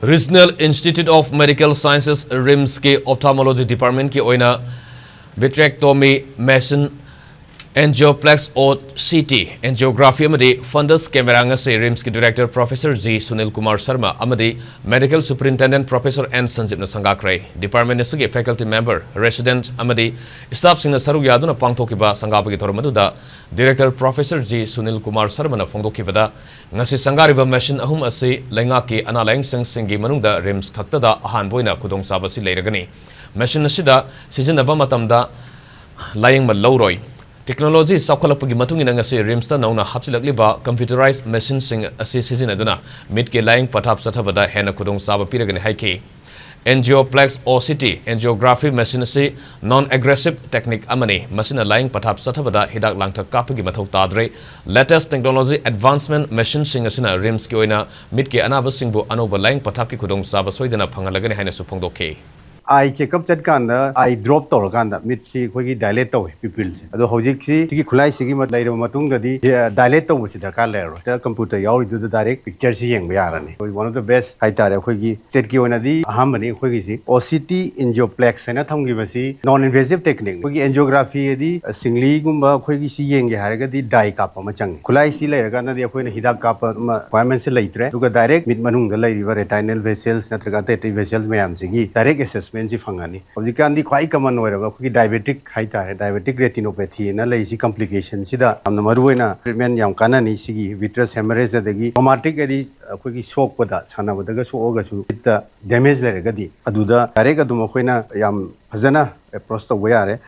Regional Institute of Medical Sciences RIMS के Ophthalmology Department की ओइना vitrectomy machine angioplex or CT angiography amadi fundus camera ngase RIMS की Director Professor G Sunil Kumar Sharma amadi Medical Superintendent Professor N Sanjip na sangakrai Department sugi faculty member resident amadi staff sing na saruk yaduna pangthokiba sangapagi thormaduda Director Professor G Sunil Kumar Sharma na phongdokibada ngasi sangariba machine ahum asi lenga ki analang singi manungda RIMS khaktada ahan boina khudong sabasi leiragani machine asida sizinaba matamda laiyeng ma loroi Technology saukhalapagi matungina ngasi RIMS ta nauna hapsilakliba computerized machine sing asi sizinaduna Mitki laiyeng pathap chathabada hena khudong saba piragani haiki Angioplex OCT angiography machine asi non-aggressive technique amani machine laiyeng pathap chathabada hidak langthak kappagi mathou tadre latest technology advancement machine sing asina RIMS ki oina Mitki anaba singbu anoba laiyeng pathap ki khudong saba soidana phangalagani haina su phongdokhe I check up chat kan da I drop tol kan da Mitki khoi gi dilate to pupil se ado hojik si tigi khulai sigi mat lai ro matung da di dilate to si darkar le ro ta computer yaw du da direct picture si yeng ba yara ni one of the best hai tare khoi gi chat ki ona di aham bani khoi gi si OCT angioplex na thong gi ba si non invasive technique khoi gi angiography di singli gumba khoi gi si yeng ge har ga di dye kap ma chang khulai si lai ra kan da khoi na hidak kap ma requirement se lai tre du ga direct mit manung da lai ri retinal vessels na tra ga vessels mayam si gi direct assessment fangani hojikan di khwai common oiraba khoi diabetic haitare diabetic retinopathy na lei si complication sida amna maruina treatment yam kana ni sigi vitreous hemorrhage adagi traumatic adi khoi gi shock pada sana badaga so oga su damage le gadi aduda direct aduma khoina yam fazana approach to yare